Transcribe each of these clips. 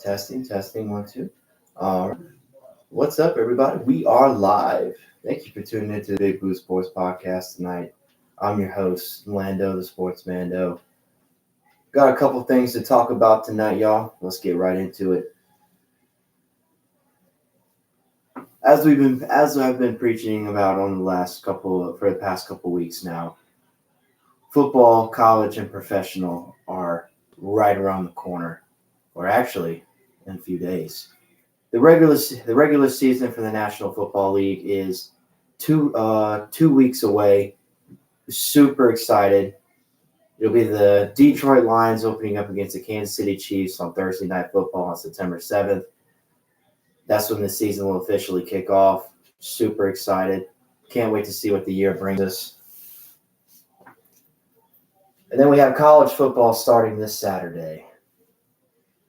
Testing, 1, 2. What's up, everybody? We are live. Thank you for tuning into the Big Blue Sports Podcast tonight. I'm your host, Lando, the Sports Mando. Got a couple things to talk about tonight, y'all. Let's get right into it. As I've been preaching about for the past couple weeks now, football, college, and professional are right around the corner, or actually in a few days. The regular season for the National Football League is 2 weeks away. Super excited. It'll be the Detroit Lions opening up against the Kansas City Chiefs on Thursday Night Football on September 7th. That's when the season will officially kick off. Super excited. Can't wait to see what the year brings us. And then we have college football starting this Saturday.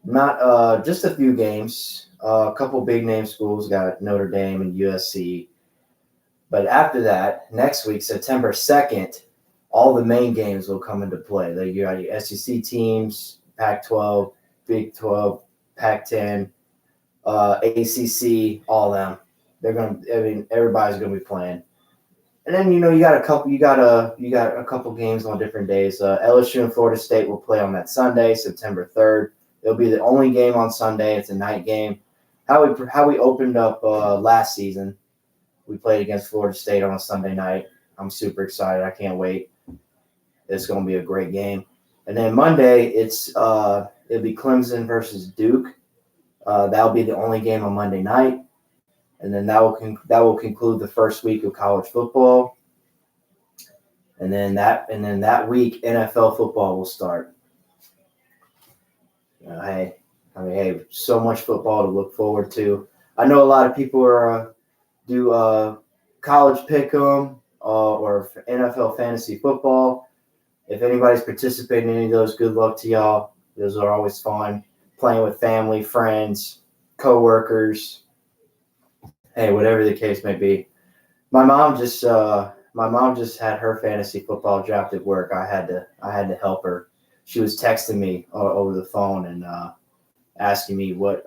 Not just a few games. A couple big name schools got Notre Dame and USC. But after that, next week, September 2nd, all the main games will come into play. You got your SEC teams, Pac-12, Big 12, Pac-10, ACC, all them. Everybody's gonna be playing. And then you got a couple games on different days. LSU and Florida State will play on that Sunday, September 3rd. It'll be the only game on Sunday. It's a night game. How we opened up last season. We played against Florida State on a Sunday night. I'm super excited. I can't wait. It's going to be a great game. And then Monday, it'll be Clemson versus Duke. That'll be the only game on Monday night. And then that will conclude the first week of college football. And then that week, NFL football will start. Hey, so much football to look forward to. I know a lot of people do college pick'em or NFL fantasy football. If anybody's participating in any of those, good luck to y'all. Those are always fun. Playing with family, friends, coworkers. Hey, whatever the case may be. My mom just had her fantasy football draft at work. I had to help her. She was texting me over the phone and asking me what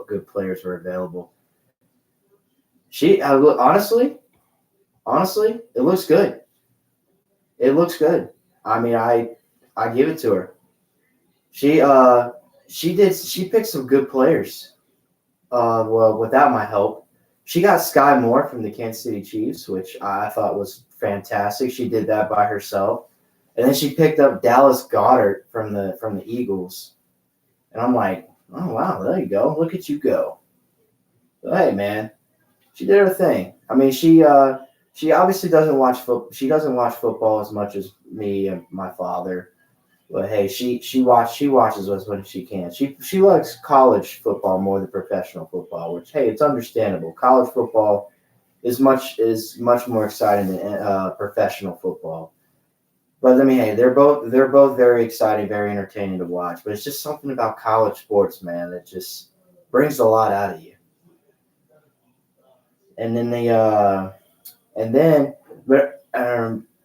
good players were available. Honestly, it looks good. It looks good. I mean, I give it to her. She picked some good players. Well, without my help, she got Sky Moore from the Kansas City Chiefs, which I thought was fantastic. She did that by herself. And then she picked up Dallas Goedert from the Eagles. And I'm like, oh, wow, there you go. Look at you go. So, hey, man, she did her thing. I mean, she obviously doesn't watch football. She doesn't watch football as much as me and my father. But, hey, she watches as much as she can. She likes college football more than professional football, which, hey, it's understandable. College football is much more exciting than professional football. But I mean, hey, they're both very exciting, very entertaining to watch. But it's just something about college sports, man, that just brings a lot out of you. And then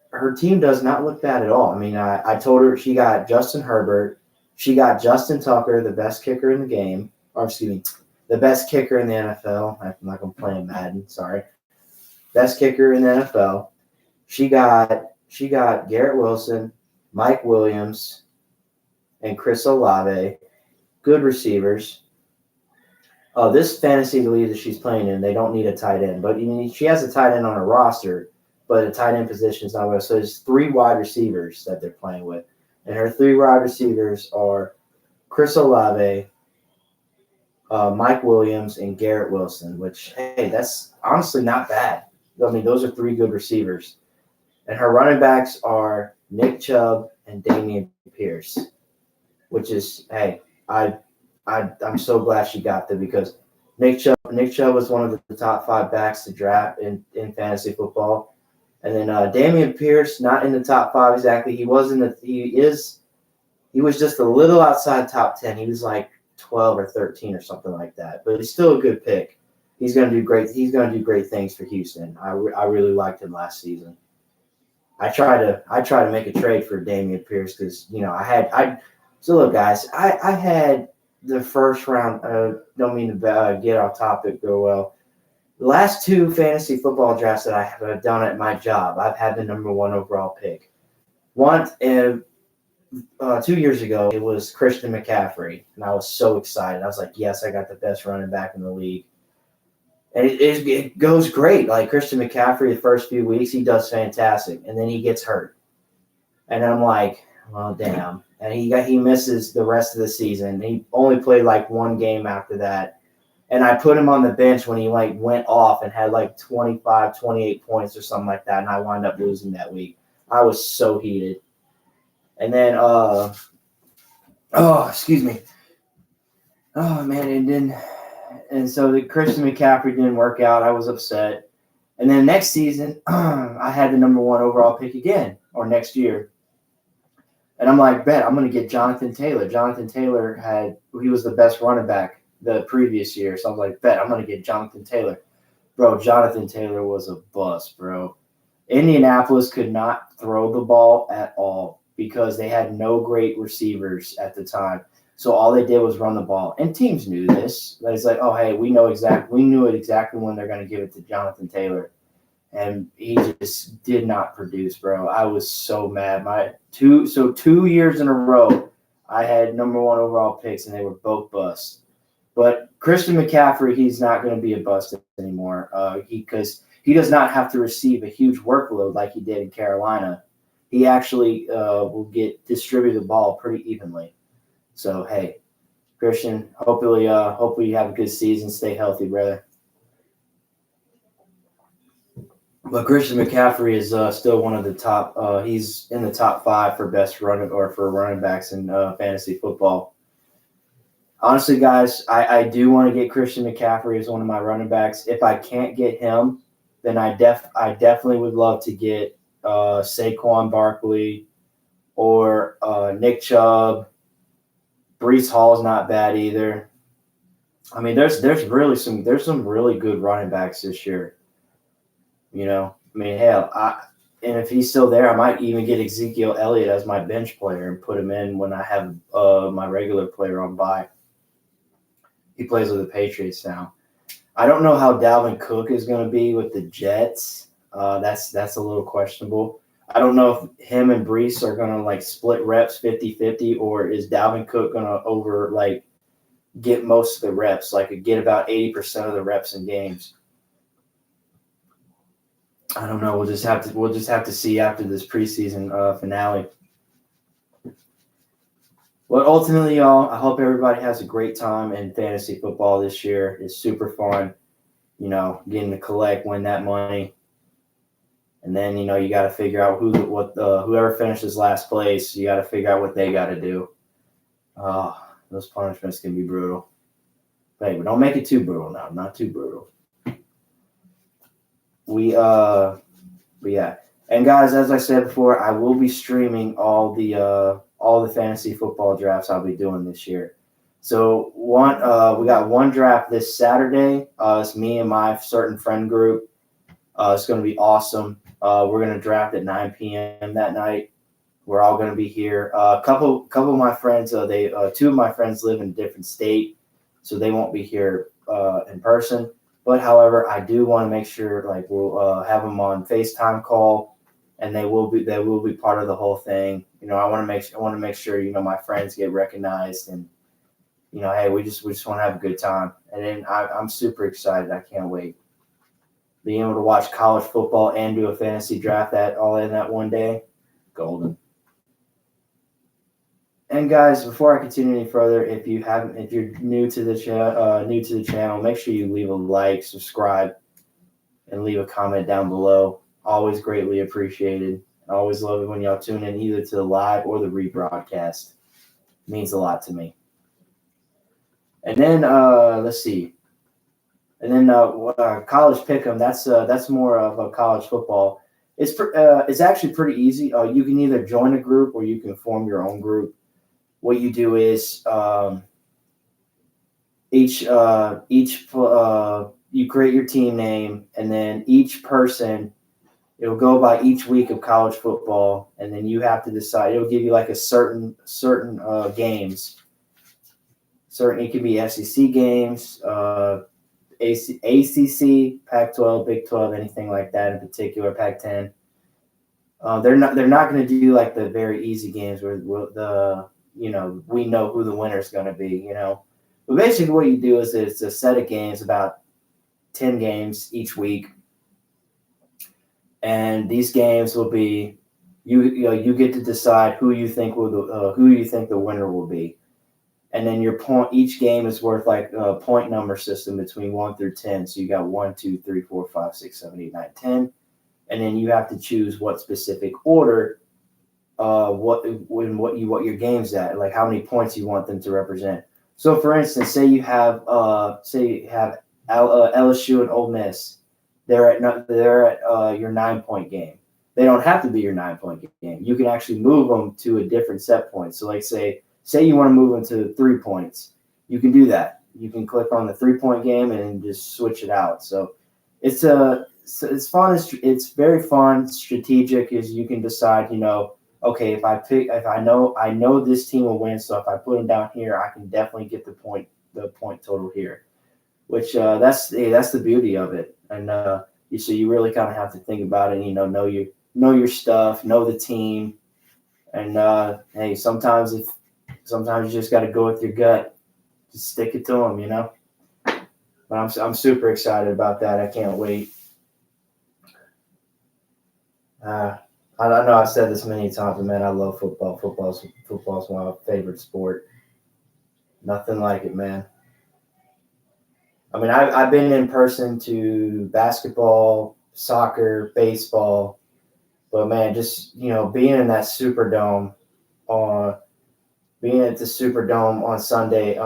her team does not look bad at all. I mean, I told her she got Justin Herbert, she got Justin Tucker, the best kicker in the game, or excuse me, the best kicker in the NFL. I'm like I'm playing Madden, sorry. Best kicker in the NFL. She got Garrett Wilson, Mike Williams, and Chris Olave, good receivers. This fantasy league that she's playing in, they don't need a tight end. But she has a tight end on her roster, but a tight end position is not well. So there's 3 wide receivers that they're playing with. And her 3 wide receivers are Chris Olave, Mike Williams, and Garrett Wilson, which, hey, that's honestly not bad. I mean, those are 3 good receivers. And her running backs are Nick Chubb and Dameon Pierce, which is, hey, I'm so glad she got them because Nick Chubb was one of the top 5 backs to draft in fantasy football. And then Dameon Pierce, not in the top 5 exactly. He was just a little outside top 10. He was like 12 or 13 or something like that. But he's still a good pick. He's going to do great. He's going to do great things for Houston. I really liked him last season. I try to make a trade for Dameon Pierce because I had So look, guys, I had the first round. Don't mean to get off topic real well. The last 2 fantasy football drafts that I have done at my job, I've had the number 1 overall pick. One 2 years ago, it was Christian McCaffrey, and I was so excited. I was like, yes, I got the best running back in the league. And it goes great. Like Christian McCaffrey, the first few weeks, he does fantastic, and then he gets hurt. And I'm like, well, damn. And he misses the rest of the season. He only played like 1 game after that. And I put him on the bench when he like went off and had like 25, 28 points or something like that. And I wound up losing that week. I was so heated. And then, excuse me. Oh man, it didn't. And so the Christian McCaffrey didn't work out. I was upset. And then next season, I had the number 1 overall pick again, or next year. And I'm like, bet I'm going to get Jonathan Taylor. Jonathan Taylor he was the best running back the previous year. So I was like, bet I'm going to get Jonathan Taylor. Bro, Jonathan Taylor was a bust, bro. Indianapolis could not throw the ball at all because they had no great receivers at the time. So all they did was run the ball. And teams knew this. It's like, oh, hey, we knew it exactly when they're going to give it to Jonathan Taylor. And he just did not produce, bro. I was so mad. 2 years in a row, I had number 1 overall picks, and they were both busts. But Christian McCaffrey, he's not going to be a bust anymore because he does not have to receive a huge workload like he did in Carolina. He actually will distribute the ball pretty evenly. So, hey, Christian, hopefully you have a good season. Stay healthy, brother. But Christian McCaffrey is still one of the top. He's in the top 5 for best running backs in fantasy football. Honestly, guys, I do want to get Christian McCaffrey as one of my running backs. If I can't get him, then I definitely would love to get Saquon Barkley or Nick Chubb. Breece Hall's not bad either. I mean, there's some really good running backs this year. You know, I mean, hell, and if he's still there, I might even get Ezekiel Elliott as my bench player and put him in when I have my regular player on bye. He plays with the Patriots now. I don't know how Dalvin Cook is going to be with the Jets. That's a little questionable. I don't know if him and Breece are going to like split reps 50-50, or is Dalvin Cook going to get most of the reps, like get about 80% of the reps in games. I don't know. We'll just have to see after this preseason finale. Well, ultimately, y'all, I hope everybody has a great time in fantasy football this year. It's super fun, getting to win that money. And then, you got to figure out whoever finishes last place, you got to figure out what they got to do. Those punishments can be brutal. But hey, don't make it too brutal now. Not too brutal. But yeah. And guys, as I said before, I will be streaming all the fantasy football drafts I'll be doing this year. So we got one draft this Saturday. It's me and my certain friend group. It's going to be awesome. We're going to draft at 9 p.m. that night. We're all going to be here. A couple of my friends, two of my friends live in a different state, so they won't be here in person. But however, I do want to make sure we'll have them on FaceTime call, and they will be part of the whole thing. I want to make sure my friends get recognized, and hey, we just want to have a good time. And then I'm super excited. I can't wait. Being able to watch college football and do a fantasy draft all in that one day, golden. And guys, before I continue any further, if you're new to the channel, make sure you leave a like, subscribe, and leave a comment down below. Always greatly appreciated. I always love it when y'all tune in either to the live or the rebroadcast. It means a lot to me. And then let's see. And then college pick'em. That's more of a college football. It's actually pretty easy. You can either join a group or you can form your own group. What you do is you create your team name, and then each person, it'll go by each week of college football, and then you have to decide. It'll give you like a certain games. Certain it could be SEC games, ACC, Pac-12, Big 12, anything like that in particular, Pac-10. They're not going to do like the very easy games where we know who the winner is going to be. But basically what you do is it's a set of games, about 10 games each week, and these games will be you get to decide who you think the winner will be. And then each game is worth like a point number system between 1 through 10. So you got 1, 2, 3, 4, 5, 6, 7, 8, 9, 10. And then you have to choose what specific order, what your game's at, like how many points you want them to represent. So for instance, say you have LSU and Ole Miss. They're at your 9-point game. They don't have to be your 9-point game. You can actually move them to a different set point. So like say you want to move them to 3 points, you can do that. You can click on the 3-point game and just switch it out. So it's fun. It's very fun. Strategic is you can decide, okay, if I know this team will win, so if I put them down here, I can definitely get the point total here. Which that's the beauty of it. And so you really kind of have to think about it. Know your stuff, know the team, and hey, sometimes you just got to go with your gut, just stick it to them, But I'm super excited about that. I can't wait. I know I've said this many times, but man, I love football. Football's my favorite sport. Nothing like it, man. I mean, I've been in person to basketball, soccer, baseball, but man, just being in that Superdome, being at the Superdome on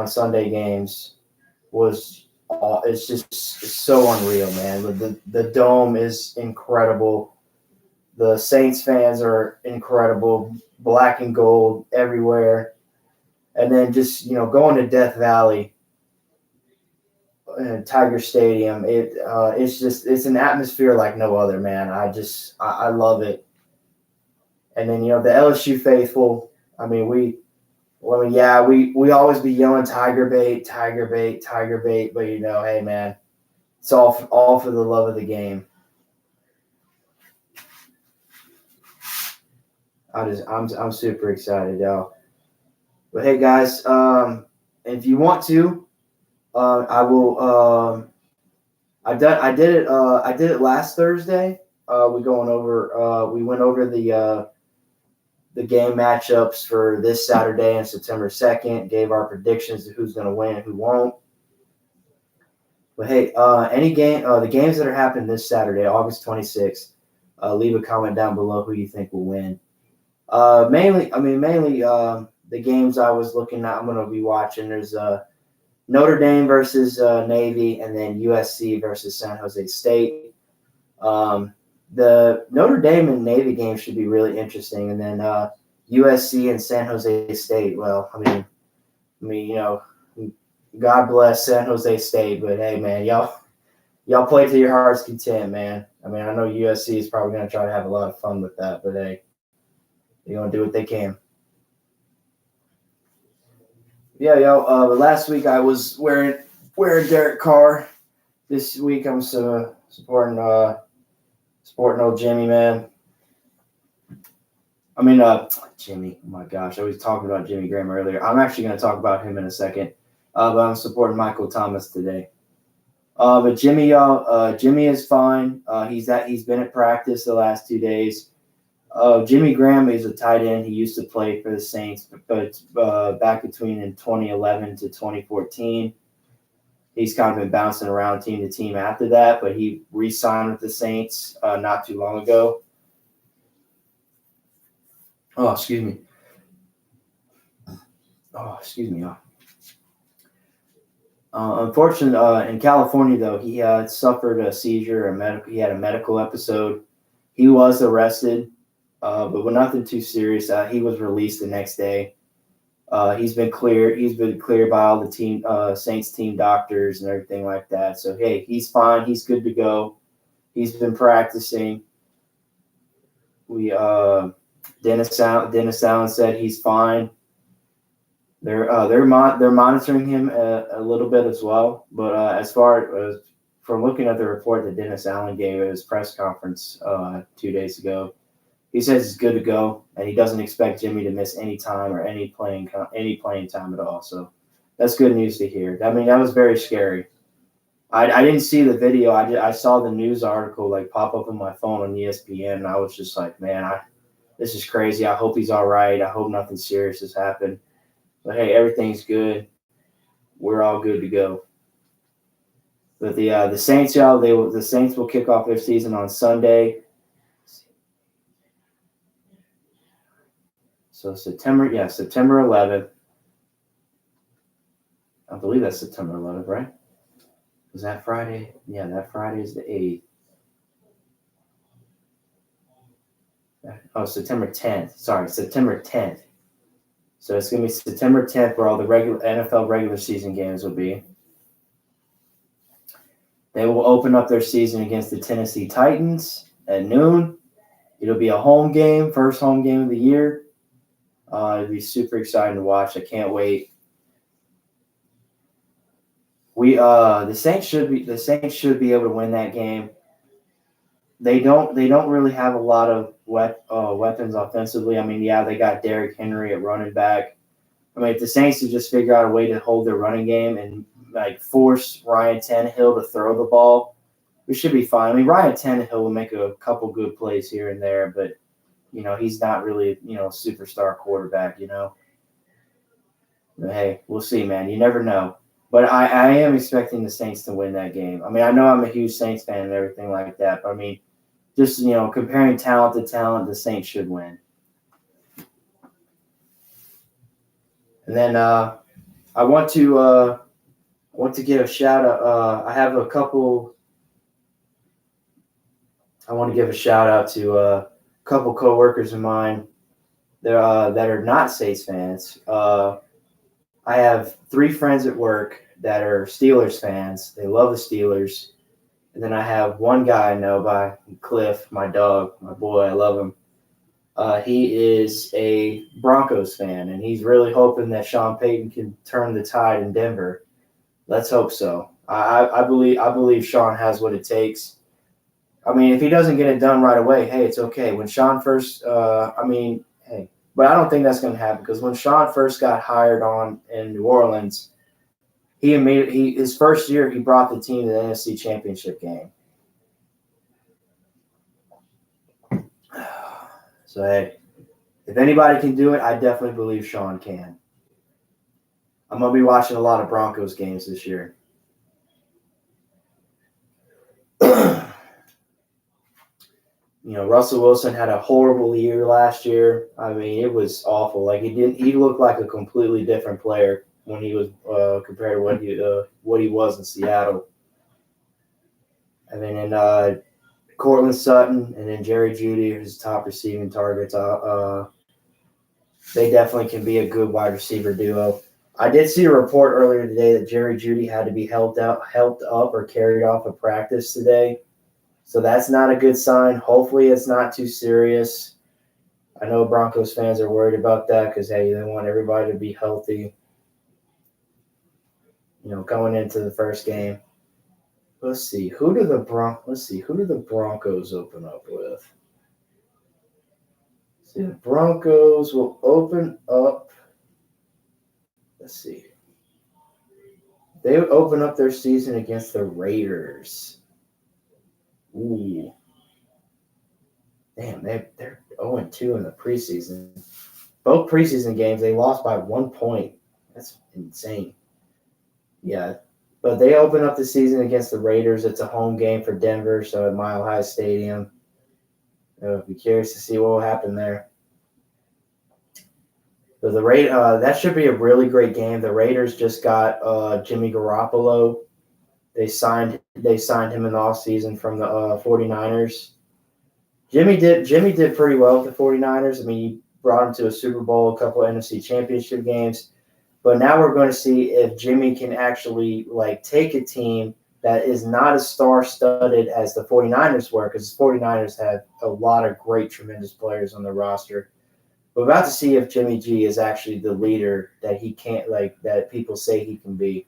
Sunday games it's just so unreal, man. The dome is incredible. The Saints fans are incredible, black and gold everywhere, and then just going to Death Valley. Tiger Stadium, it's an atmosphere like no other, man. I love it. And then the LSU faithful, I mean we always be yelling Tiger bait, but hey man, it's all for the love of the game. I'm super excited, y'all. But hey guys, if you want to, I will. I did it last Thursday. We went over the game matchups for this Saturday and September 2nd. Gave our predictions of who's going to win and who won't. But hey, the games that are happening this Saturday, August 26th. Leave a comment down below who you think will win. Mainly the games I was looking at. I'm going to be watching. There's Notre Dame versus Navy, and then USC versus San Jose State. The Notre Dame and Navy game should be really interesting, and then USC and San Jose State. Well, I mean, God bless San Jose State, but hey, man, y'all play to your heart's content, man. I mean, I know USC is probably going to try to have a lot of fun with that, but hey, they're going to do what they can. Yeah, but last week I was wearing Derek Carr. This week I'm supporting old Jimmy, man. I mean, Jimmy. Oh my gosh, I was talking about Jimmy Graham earlier. I'm actually going to talk about him in a second. But I'm supporting Michael Thomas today. But Jimmy, Jimmy is fine. He's been at practice the last 2 days. Jimmy Graham is a tight end. He used to play for the Saints, but back between in 2011 to 2014, he's kind of been bouncing around team to team after that. But he re-signed with the Saints not too long ago. Oh, excuse me. Y'all. Unfortunately, in California, though, he suffered a seizure. He had a medical episode. He was arrested. But with nothing too serious, he was released the next day. He's been cleared. He's been cleared by all the Saints team doctors and everything like that. So hey, he's fine. He's good to go. He's been practicing. Dennis Allen said he's fine. They're monitoring him a little bit as well. But as far as from looking at the report that Dennis Allen gave at his press conference 2 days ago, he says he's good to go, and he doesn't expect Jimmy to miss any time or any playing time at all. So that's good news to hear. I mean, that was very scary. I didn't see the video. I saw the news article like pop up on my phone on ESPN, and I was just like, man, this is crazy. I hope he's all right. I hope nothing serious has happened. But hey, everything's good. We're all good to go. But the Saints, the Saints will kick off their season on Sunday. So September 11th. I believe that's September 11th, right? Was that Friday? Yeah, that Friday is the 8th. Oh, September 10th. Sorry, September 10th. So it's going to be September 10th where all the NFL regular season games will be. They will open up their season against the Tennessee Titans at noon. It'll be a home game, first home game of the year. It'll be super exciting to watch. I can't wait. The Saints should be able to win that game. They don't really have a lot of weapons offensively. I mean, yeah, they got Derrick Henry at running back. I mean, if the Saints could just figure out a way to hold their running game and like force Ryan Tannehill to throw the ball, we should be fine. I mean, Ryan Tannehill will make a couple good plays here and there, but he's not really a superstar quarterback. But hey, we'll see, man. You never know. But I am expecting the Saints to win that game. I mean, I know I'm a huge Saints fan and everything like that, but I mean, just comparing talent to talent, the Saints should win. And then I want to give a shout out. I want to give a shout out to a couple coworkers of mine that are not Saints fans. I have 3 friends at work that are Steelers fans. They love the Steelers. And then I have one guy I know by Cliff, my dog, my boy. I love him. He is a Broncos fan, and he's really hoping that Sean Payton can turn the tide in Denver. Let's hope so. I believe Sean has what it takes. I mean, if he doesn't get it done right away, hey, it's okay. When Sean first, but I don't think that's going to happen because when Sean first got hired on in New Orleans, his first year he brought the team to the NFC Championship game. So hey, if anybody can do it, I definitely believe Sean can. I'm gonna be watching a lot of Broncos games this year. Russell Wilson had a horrible year last year. I mean, it was awful. Like he looked like a completely different player when he was compared to what he was in Seattle. And then Cortland Sutton and then Jerry Jeudy are his top receiving targets. They definitely can be a good wide receiver duo. I did see a report earlier today that Jerry Jeudy had to be helped up or carried off of practice today. So that's not a good sign. Hopefully it's not too serious. I know Broncos fans are worried about that because, hey, they want everybody to be healthy, going into the first game. Let's see. Who do the Broncos open up with? See, the Broncos will open up. Let's see. They would open up their season against the Raiders. Ooh. Damn, they're 0-2 in the preseason. Both preseason games, they lost by 1 point. That's insane. Yeah. But they open up the season against the Raiders. It's a home game for Denver, so at Mile High Stadium. I'll be curious to see what will happen there. So that should be a really great game. The Raiders just got Jimmy Garoppolo. They signed him in the offseason from the 49ers. Jimmy did pretty well with the 49ers. I mean, he brought him to a Super Bowl, a couple of NFC Championship games. But now we're going to see if Jimmy can actually take a team that is not as star-studded as the 49ers were, because the 49ers have a lot of great, tremendous players on their roster. We're about to see if Jimmy G is actually the leader that he can't, like, that people say he can be.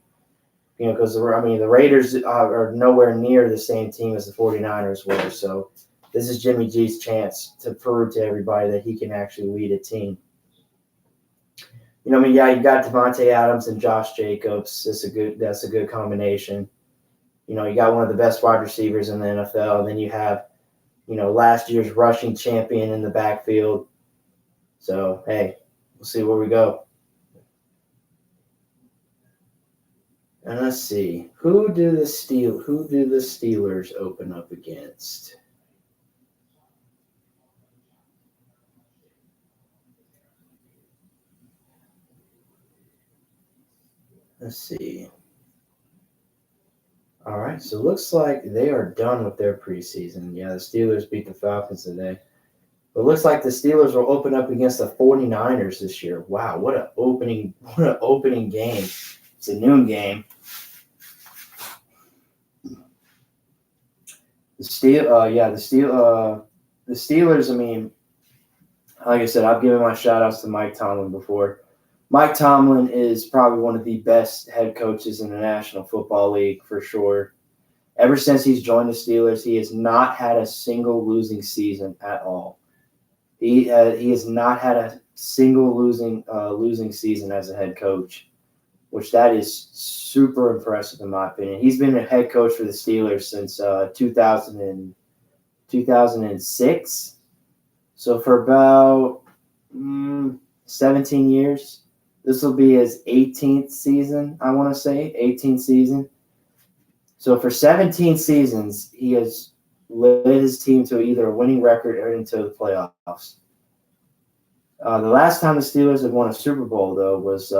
Because the Raiders are nowhere near the same team as the 49ers were. So this is Jimmy G's chance to prove to everybody that he can actually lead a team. You got Devontae Adams and Josh Jacobs. That's a good combination. You got one of the best wide receivers in the NFL. And then you have, last year's rushing champion in the backfield. So, hey, we'll see where we go. And let's see. Who do the Steelers open up against? Let's see. All right, so it looks like they are done with their preseason. Yeah, the Steelers beat the Falcons today. But it looks like the Steelers will open up against the 49ers this year. Wow, what an opening game. It's a noon game. The Steelers, like I said, I've given my shout outs to Mike Tomlin before. Mike Tomlin is probably one of the best head coaches in the National Football League for sure. Ever since he's joined the Steelers, he has not had a single losing season at all. He has not had a single losing season as a head coach, which that is super impressive in my opinion. He's been a head coach for the Steelers since 2006. So for about 17 years. This will be his 18th season, I want to say, 18th season. So for 17 seasons, he has led his team to either a winning record or into the playoffs. The last time the Steelers had won a Super Bowl, though, was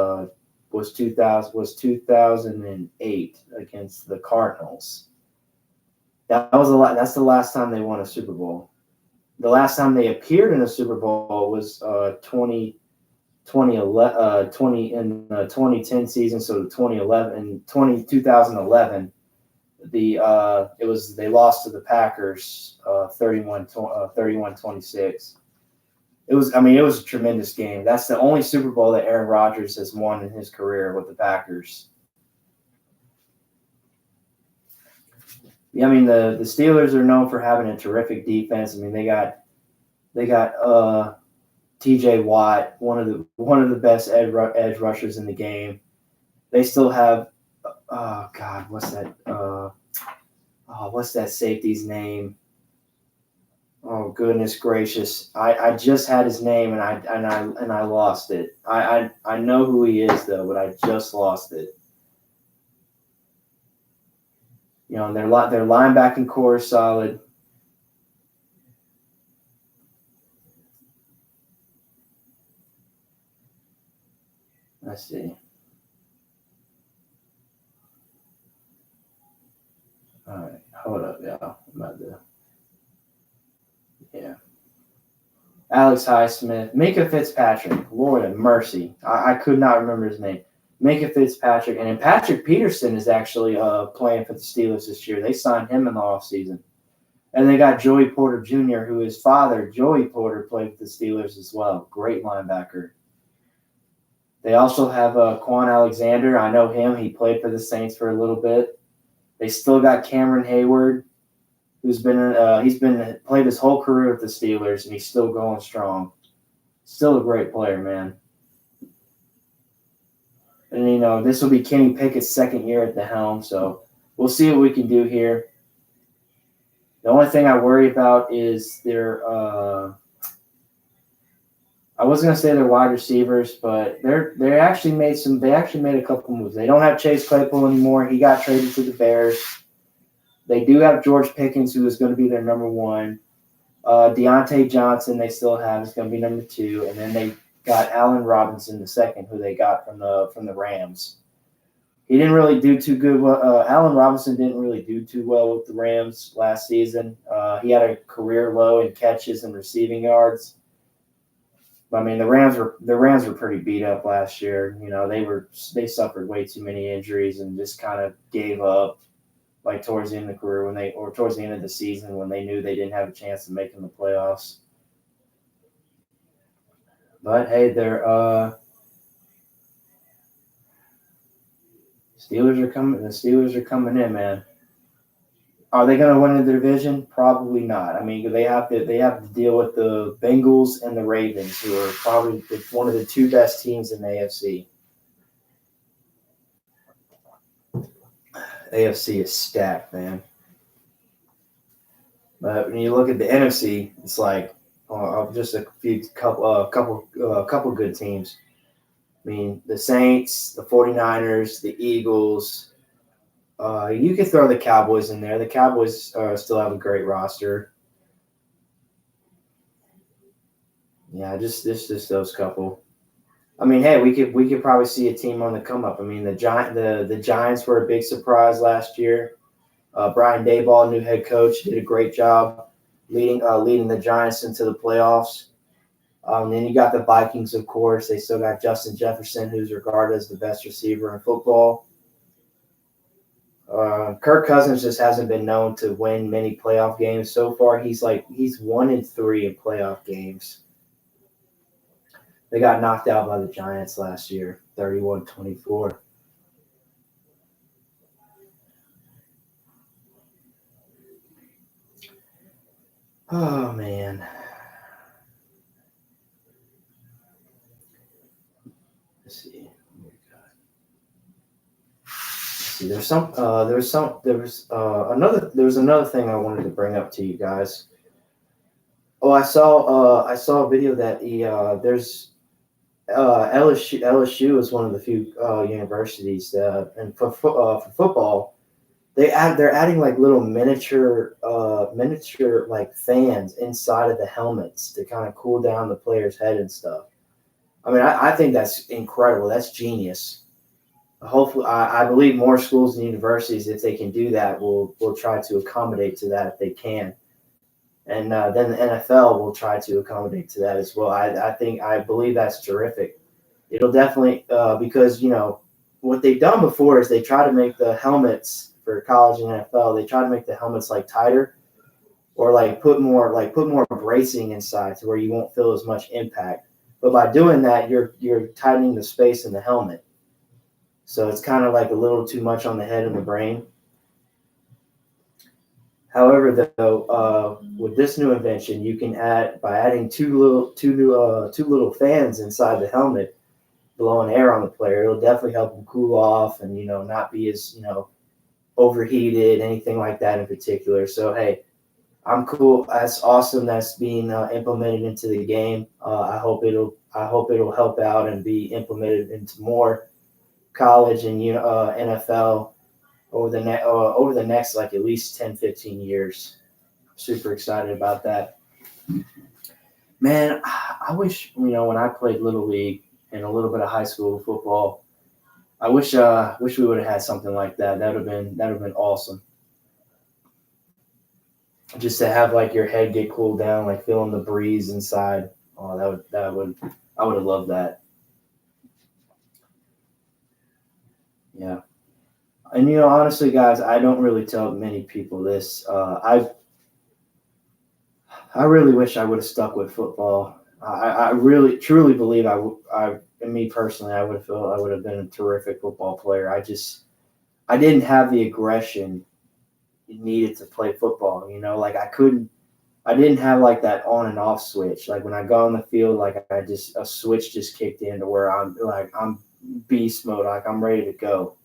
2008 against the Cardinals. That's the last time they won a Super Bowl. The last time they appeared in a Super Bowl was 2010 season, so the 2011 they lost to the Packers 31-26. It was a tremendous game. That's the only Super Bowl that Aaron Rodgers has won in his career with the Packers. Yeah, the Steelers are known for having a terrific defense. They got TJ Watt, one of the best edge rushers in the game. They still have what's that safety's name? Oh goodness gracious! I just had his name and I lost it. I know who he is though, but I just lost it. And their linebacking core is solid. Let's see. All right, hold up, y'all. Alex Highsmith, Minka Fitzpatrick. Lord have mercy. I could not remember his name. Minka Fitzpatrick. And then Patrick Peterson is actually playing for the Steelers this year. They signed him in the offseason. And they got Joey Porter Jr., who his father, Joey Porter, played with the Steelers as well. Great linebacker. They also have Quan Alexander. I know him. He played for the Saints for a little bit. They still got Cameron Hayward, who's been played his whole career with the Steelers, and he's still going strong. Still a great player, man. And, this will be Kenny Pickett's second year at the helm, so we'll see what we can do here. The only thing I worry about is their I wasn't gonna say they're wide receivers, but they actually made a couple moves. They don't have Chase Claypool anymore. He got traded to the Bears. They do have George Pickens, who is going to be their number one. Deontay Johnson, they still have, is going to be number 2, and then they got Allen Robinson the second, who they got from the Rams. He didn't really do too good. Allen Robinson didn't really do too well with the Rams last season. He had a career low in catches and receiving yards. But, the Rams were pretty beat up last year. They suffered way too many injuries and just kind of gave up, like towards the end of the career towards the end of the season when they knew they didn't have a chance of making the playoffs. But hey, they're Steelers are coming. The Steelers are coming in, man. Are they going to win the division? Probably not. I mean, they have to deal with the Bengals and the Ravens, who are probably one of the two best teams in the AFC. AFC is stacked, man. But when you look at the NFC, it's like just a couple good teams. I mean, the Saints, the 49ers, the Eagles. You could throw the Cowboys in there. The Cowboys still have a great roster. Yeah, just those couple. I mean, hey, we could probably see a team on the come up. I mean, the Giants were a big surprise last year. Brian Daboll, new head coach, did a great job leading the Giants into the playoffs. Then you got the Vikings, of course. They still got Justin Jefferson, who's regarded as the best receiver in football. Kirk Cousins just hasn't been known to win many playoff games so far. He's 1-3 in playoff games. They got knocked out by the Giants last year, 31-24. Oh man. Let's see. There's another thing I wanted to bring up to you guys. Oh, I saw a video that there's LSU is one of the few universities that, and for football, they're adding like little miniature like fans inside of the helmets to kind of cool down the player's head and stuff. I mean, I think that's incredible. That's genius. Hopefully, I believe more schools and universities, if they can do that, will try to accommodate to that if they can. And then the NFL will try to accommodate to that as well. I believe that's terrific. It'll definitely because what they've done before is they try to make the helmets for college and NFL. They try to make the helmets like tighter or put more bracing inside to where you won't feel as much impact. But by doing that, you're tightening the space in the helmet. So it's kind of like a little too much on the head and the brain. However, though, with this new invention, you can by adding two little fans inside the helmet, blowing air on the player. It'll definitely help them cool off and not be as overheated, anything like that in particular. So hey, I'm cool. That's awesome. That's being implemented into the game. I hope it'll help out and be implemented into more college and NFL over the next like at least 10-15 years. Super excited about that. Man, I wish when I played little league and a little bit of high school football, I wish we would have had something like that. That would have been awesome. Just to have like your head get cooled down, like feeling the breeze inside. Oh, I would have loved that. Yeah. And honestly, guys, I don't really tell many people this. I really wish I would have stuck with football. I really truly believe and me personally, I would have been a terrific football player. I didn't have the aggression needed to play football. Like I didn't have like that on and off switch. Like when I got on the field, like a switch just kicked in to where I'm beast mode. Like I'm ready to go.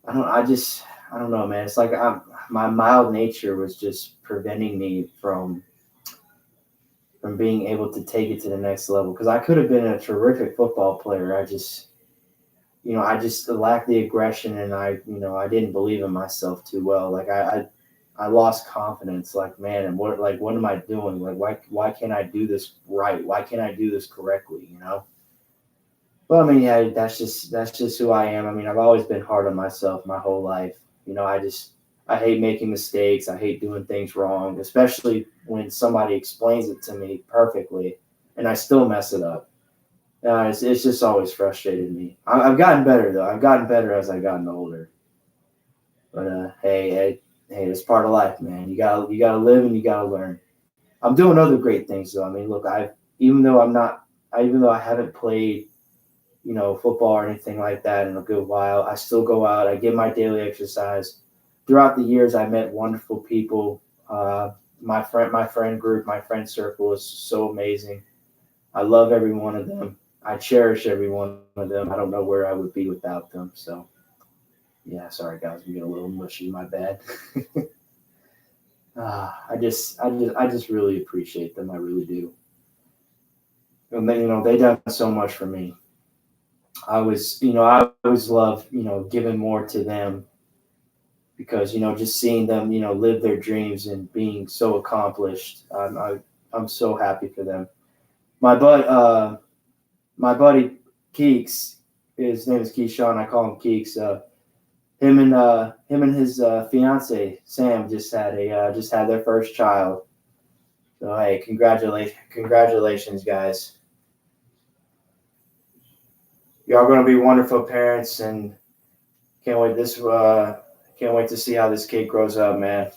I don't know, man. It's like my mild nature was just preventing me from being able to take it to the next level. Because I could have been a terrific football player. I just lacked the aggression, and I didn't believe in myself too well. Like I lost confidence. Like, man, and what am I doing? Like, why can't I do this right? Why can't I do this correctly? Well, I mean, yeah, that's just who I am. I mean, I've always been hard on myself my whole life. I hate making mistakes. I hate doing things wrong, especially when somebody explains it to me perfectly, and I still mess it up. It's just always frustrated me. I've gotten better though. I've gotten better as I've gotten older. But hey, it's part of life, man. You gotta live and you gotta learn. I'm doing other great things though. I mean, look, even though I'm not even though I haven't played, football or anything like that in a good while, I still go out. I get my daily exercise. Throughout the years, I met wonderful people. My friend group, my friend circle is so amazing. I love every one of them. I cherish every one of them. I don't know where I would be without them. So, yeah, sorry guys, I'm getting a little mushy. My bad. I just really appreciate them. I really do. And they done so much for me. I always love, giving more to them because, just seeing them, live their dreams and being so accomplished. I'm so happy for them. My bud, my buddy Keeks, his name is Keyshawn. I call him Keeks. Him and his fiance Sam just had their first child. So hey, congratulations, guys! Y'all gonna be wonderful parents, and can't wait can't wait to see how this kid grows up, man.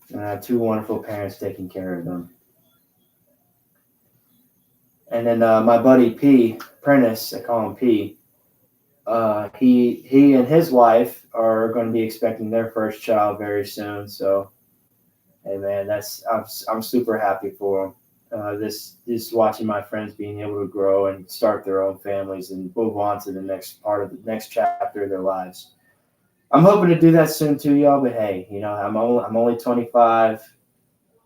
And I have two wonderful parents taking care of them. And then my buddy P, Prentice, I call him P. He and his wife are going to be expecting their first child very soon. So, hey man, I'm super happy for them. This watching my friends being able to grow and start their own families and move on to the next chapter of their lives. I'm hoping to do that soon too, y'all. But hey, I'm only 25.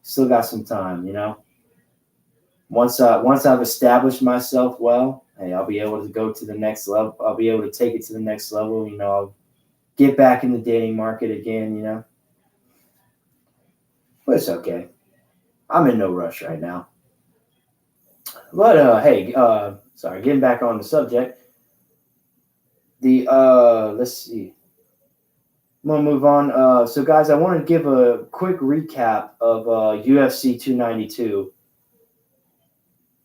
Still got some time, Once I've established myself well, hey, I'll be able to go to the next level. I'll be able to take it to the next level. I'll get back in the dating market again. But it's okay. I'm in no rush right now. But hey, sorry, getting back on the subject. Let's see. I'm gonna move on. So guys, I want to give a quick recap of UFC 292.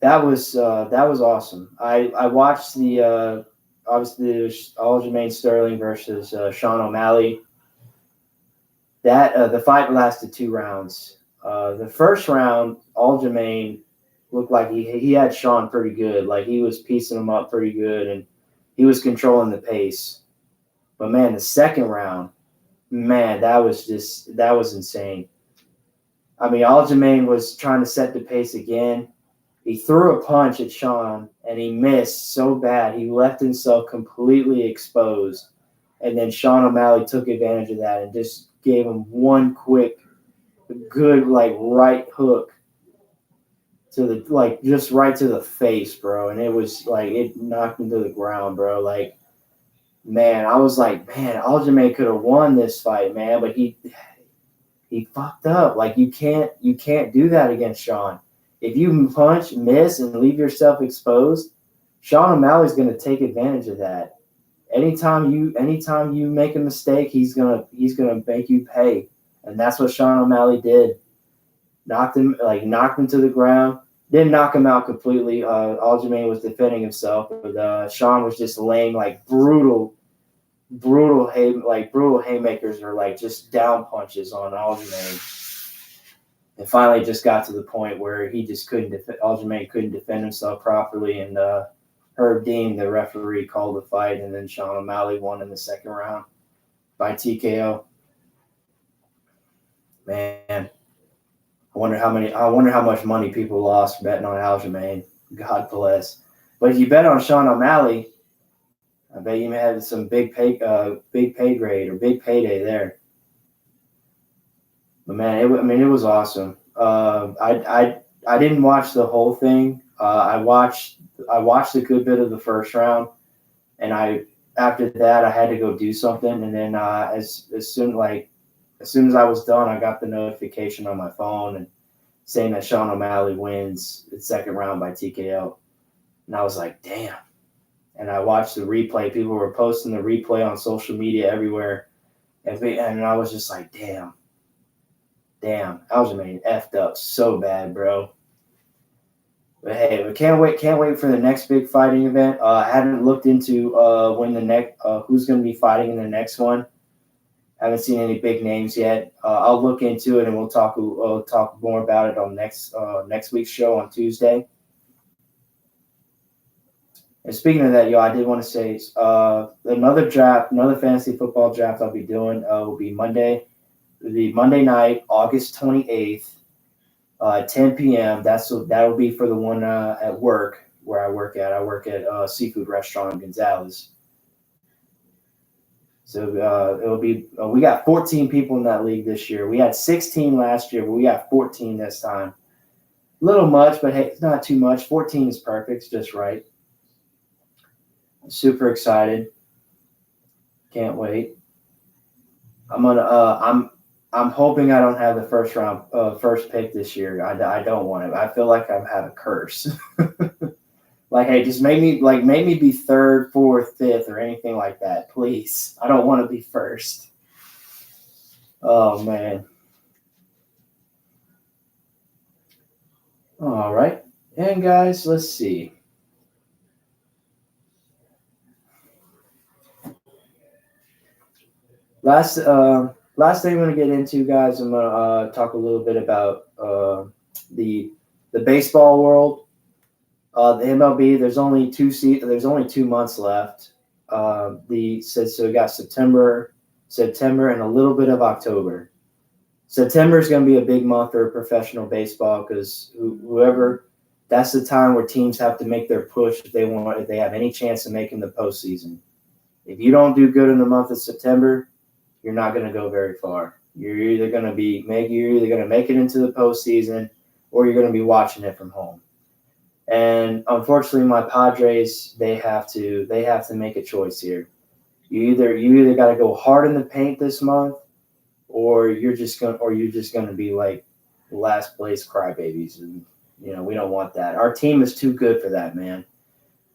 That was awesome. I watched the obviously Aljamain Sterling versus Sean O'Malley. That the fight lasted 2 rounds. The first round, Aljamain looked like he had Sean pretty good. Like he was piecing him up pretty good, and he was controlling the pace. But man, the second round, man, that was insane. I mean, Aljamain was trying to set the pace again. He threw a punch at Sean, and he missed so bad. He left himself completely exposed. And then Sean O'Malley took advantage of that and just gave him one quick, good, right hook to just right to the face, bro. And it was it knocked him to the ground, bro. Man, I was like, man, Aljamain could have won this fight, man, but he fucked up. You can't do that against Sean. If you punch, miss, and leave yourself exposed, Sean O'Malley's going to take advantage of that. Anytime you make a mistake, he's gonna make you pay, and that's what Sean O'Malley did. Knocked him to the ground. Didn't knock him out completely. Aljamain was defending himself, but Sean was just laying brutal haymakers or just down punches on Aljamain. And finally, it just got to the point where he just Aljamain couldn't defend himself properly, and Herb Dean, the referee, called the fight, and then Sean O'Malley won in the second round by TKO. Man, I wonder how much money people lost betting on Aljamain. God bless. But if you bet on Sean O'Malley, I bet you may have some big pay grade or big payday there. But man, it was awesome. I didn't watch the whole thing. I watched a good bit of the first round, and after that I had to go do something. And then as soon as I was done, I got the notification on my phone and saying that Sean O'Malley wins the second round by TKO, and I was like, damn. And I watched the replay. People were posting the replay on social media everywhere, and I was just like, damn, Aljamain effed up so bad, bro. But hey, we can't wait for the next big fighting event. I haven't looked into when the next who's going to be fighting in the next one. Haven't seen any big names yet. I'll look into it and we'll talk more about it on next week's show on Tuesday. And speaking of that, I did want to say another fantasy football draft I'll be doing will be Monday. It'll be Monday night, August 28th, 10 p.m. That'll be for the one at work where I work at. I work at a seafood restaurant in Gonzales. So it'll be we got 14 people in that league this year. We had 16 last year, but we got 14 this time. A little much, but hey, it's not too much. 14 is perfect. It's just right. I'm super excited. Can't wait. I'm hoping I don't have the first pick this year. I don't want it. I feel like I've had a curse. Like, hey, just make me be third, fourth, fifth, or anything like that, please. I don't want to be first. Oh man. All right, and guys, let's see. Last thing I'm going to get into, guys, I'm going to talk a little bit about the baseball world. The MLB, there's only 2 months left. So we got September, and a little bit of October. September is going to be a big month for professional baseball because that's the time where teams have to make their push if they have any chance of making the postseason. If you don't do good in the month of September, you're not going to go very far. You're either going to make it into the postseason, or you're going to be watching it from home. And unfortunately, my Padres, they have to make a choice here. You either got to go hard in the paint this month, or you're just going to be like last place crybabies, and we don't want that. Our team is too good for that, man.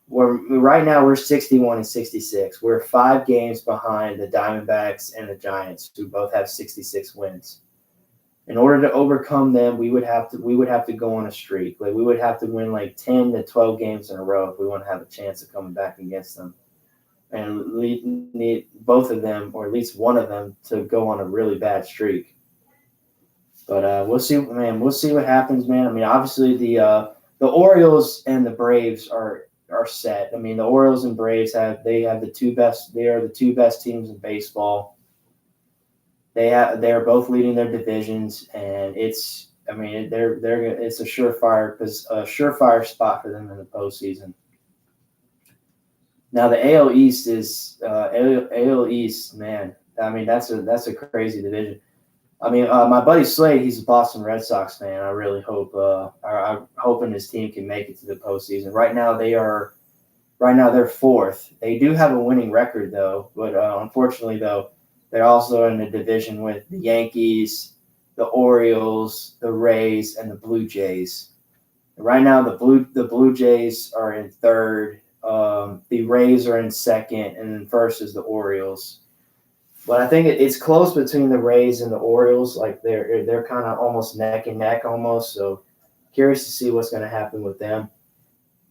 Right now we're 61 and 66. We're 5 games behind the Diamondbacks and the Giants, who both have 66 wins. In order to overcome them, we would have to go on a streak. Like, we would have to win like 10 to 12 games in a row if we want to have a chance of coming back against them. And we need both of them, or at least one of them, to go on a really bad streak. But we'll see, man. We'll see what happens, man. I mean, obviously the Orioles and the Braves are set. I mean, the Orioles and Braves have the two best. They are the two best teams in baseball. They are both leading their divisions, and it's a surefire spot for them in the postseason. Now the AL East is AL East, man. I mean, that's a crazy division. I mean, my buddy Slade, he's a Boston Red Sox fan. I really hope I'm hoping his team can make it to the postseason. Right now they're 4th. They do have a winning record though, but unfortunately though, they're also in a division with the Yankees, the Orioles, the Rays, and the Blue Jays. Right now, the Blue Jays are in 3rd. The Rays are in 2nd, and then 1st is the Orioles. But I think it's close between the Rays and the Orioles. Like, they're kind of almost neck and neck almost. So curious to see what's going to happen with them.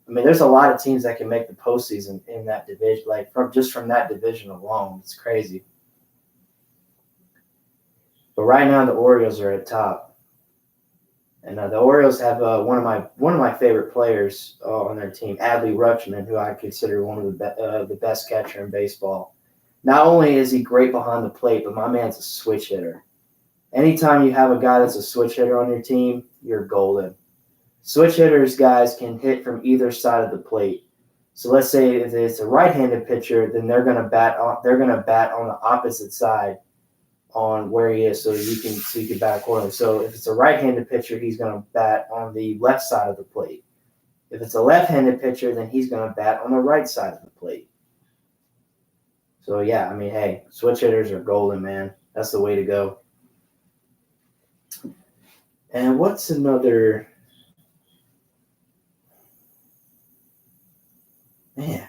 I mean, there's a lot of teams that can make the postseason in that division. Like, from that division alone, it's crazy. But right now, the Orioles are at top, and the Orioles have one of my favorite players on their team, Adley Rutschman, who I consider one of the best catcher in baseball. Not only is he great behind the plate, but my man's a switch hitter. Anytime you have a guy that's a switch hitter on your team, you're golden. Switch hitters, guys, can hit from either side of the plate. So let's say if it's a right-handed pitcher, then they're gonna bat on the opposite side on where he is, so you can bat accordingly. So if it's a right-handed pitcher, he's going to bat on the left side of the plate. If it's a left-handed pitcher, then he's going to bat on the right side of the plate. So yeah, I mean, hey, switch hitters are golden, man. That's the way to go. And what's another? Man.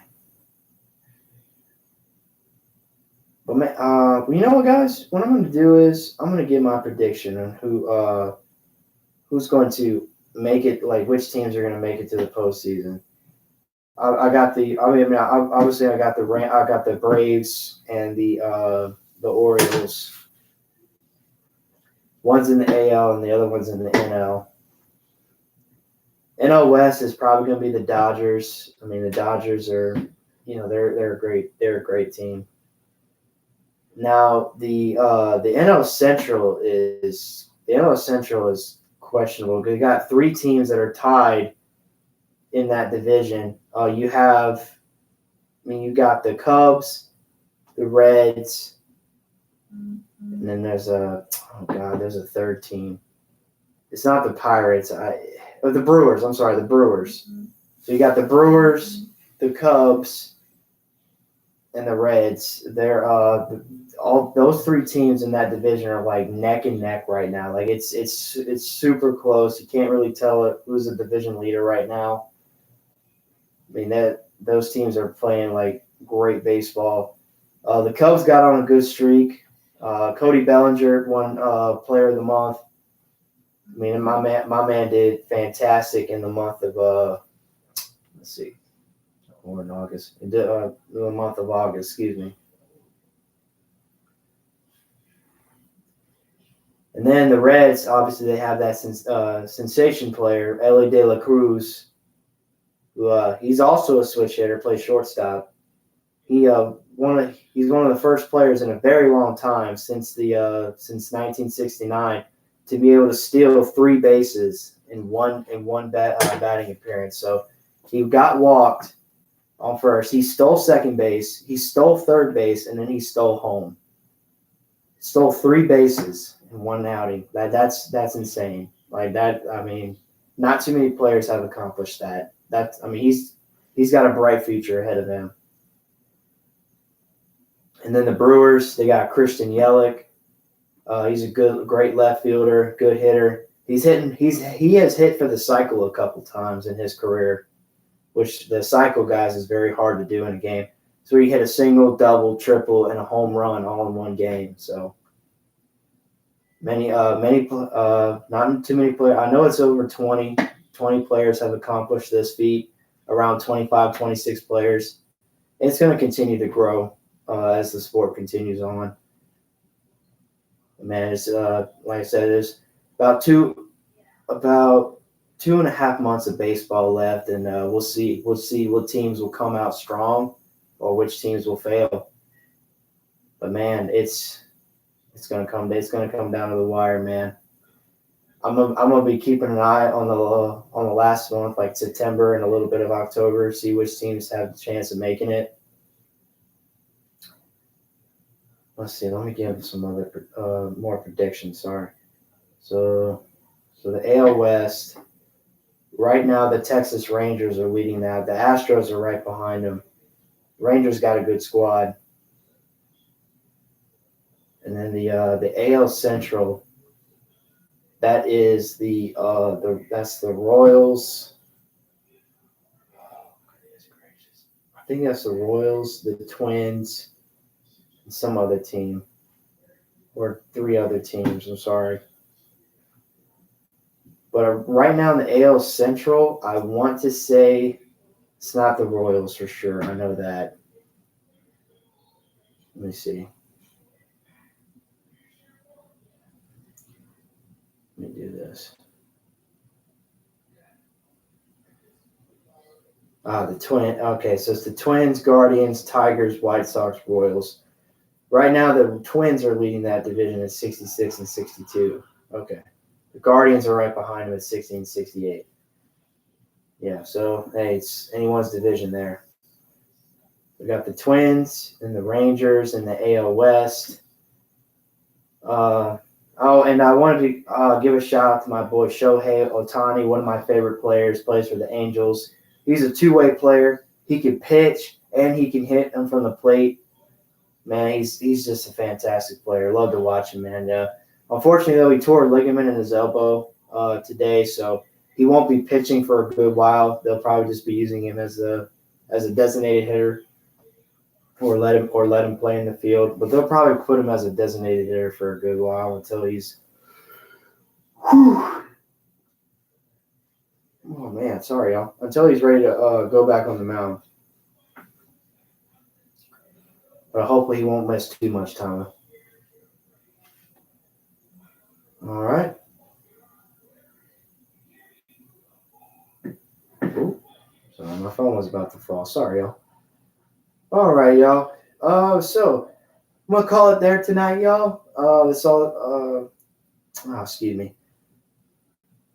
But you know what, guys? What I'm going to do is I'm going to give my prediction on who's going to make it, like which teams are going to make it to the postseason. I got the Braves and the Orioles. One's in the AL and the other one's in the NL. NL West is probably going to be the Dodgers. I mean, the Dodgers are, they're a great team. Now the NL Central is questionable. You got 3 teams that are tied in that division. You got the Cubs, the Reds, and then there's a third team. It's not the Pirates. The Brewers. I'm sorry, the Brewers. So you got the Brewers, the Cubs, and the Reds. They're all those 3 teams in that division are like neck and neck right now. Like it's super close. You can't really tell who's the division leader right now. I mean, those teams are playing like great baseball. The Cubs got on a good streak. Cody Bellinger won Player of the Month. I mean, my man did fantastic in the month of or in August. The month of August, excuse me. And then the Reds, obviously, they have that sensation player, Ellie De La Cruz, who he's also a switch hitter, plays shortstop. He's one of the first players in a very long time since 1969 to be able to steal 3 bases in one batting appearance. So he got walked on first. He stole second base. He stole third base, and then he stole home. Stole 3 bases in one outing. That's insane. Like that. I mean, not too many players have accomplished that. He's got a bright future ahead of him. And then the Brewers, they got Christian Yelich. He's a great left fielder, good hitter. He has hit for the cycle a couple times in his career, which the cycle, guys, is very hard to do in a game. So he hit a single, double, triple, and a home run all in one game. So not too many players. I know it's over 20 players have accomplished this feat, around 25, 26 players. And it's going to continue to grow as the sport continues on. Man, it's like I said, there's about 2.5 months of baseball left, and we'll see what teams will come out strong or which teams will fail. But man, it's gonna come down to the wire, man. I'm gonna be keeping an eye on the last month, like September and a little bit of October, see which teams have the chance of making it. Let's see. Let me give some other more predictions. Sorry. So the AL West. Right now, the Texas Rangers are leading that. The Astros are right behind them. Rangers got a good squad. And then the AL Central. That is that's the Royals. Oh, goodness gracious. I think that's the Royals, the Twins, and some other team, or 3 other teams. I'm sorry. But right now in the AL Central, I want to say it's not the Royals for sure. I know that. Let me see. Let me do this. The Twins. Okay, so it's the Twins, Guardians, Tigers, White Sox, Royals. Right now, the Twins are leading that division at 66 and 62. Okay. The Guardians are right behind them at 60 and 68. Yeah, so, hey, it's anyone's division there. We got the Twins and the Rangers and the AL West. And I wanted to give a shout-out to my boy Shohei Ohtani, one of my favorite players, plays for the Angels. He's a 2-way player. He can pitch, and he can hit them from the plate. Man, he's just a fantastic player. Love to watch him, man. Unfortunately, though, he tore a ligament in his elbow today, so he won't be pitching for a good while. They'll probably just be using him as a designated hitter, or let him play in the field. But they'll probably put him as a designated hitter for a good while until he's. Whew. Oh man, sorry, y'all. Until he's ready to go back on the mound. But hopefully he won't miss too much time. All right. Ooh, sorry, my phone was about to fall. Sorry, y'all. All right, y'all. So I'm gonna call it there tonight, y'all. It's all. Excuse me.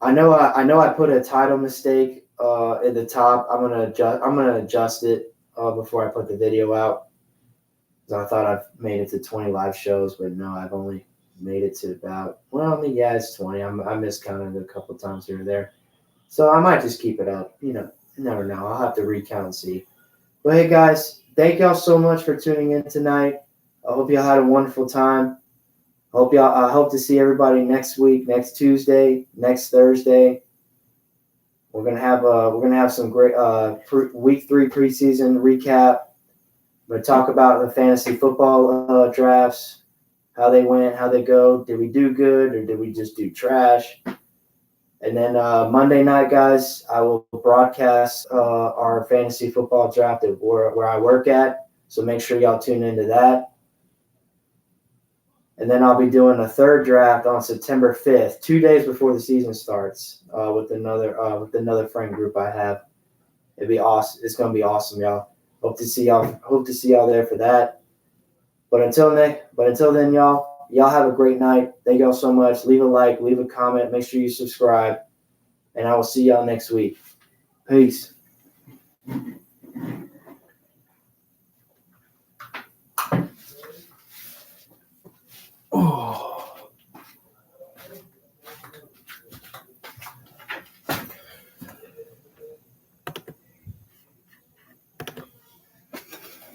I know. I put a title mistake at the top. I'm gonna adjust. I'm gonna adjust it before I put the video out. I thought I've made it to 20 live shows, but no, I've only made it to about. Well, I mean, yeah, it's 20. I miscounted a couple times here or there, so I might just keep it up. You never know. I'll have to recount and see. But hey, guys, thank y'all so much for tuning in tonight. I hope y'all had a wonderful time. I hope to see everybody next week, next Tuesday, next Thursday. We're gonna have some great week 3 preseason recap. We're gonna talk about the fantasy football drafts, how they went, how they go. Did we do good or did we just do trash? And then Monday night, guys, I will broadcast our fantasy football draft at where I work at. So make sure y'all tune into that. And then I'll be doing a third draft on September 5th, 2 days before the season starts, with another friend group I have. It'd be awesome. It's gonna be awesome, y'all. Hope to see y'all there for that. But until then, y'all have a great night. Thank y'all so much. Leave a like, leave a comment, make sure you subscribe, and I will see y'all next week. Peace. Oh.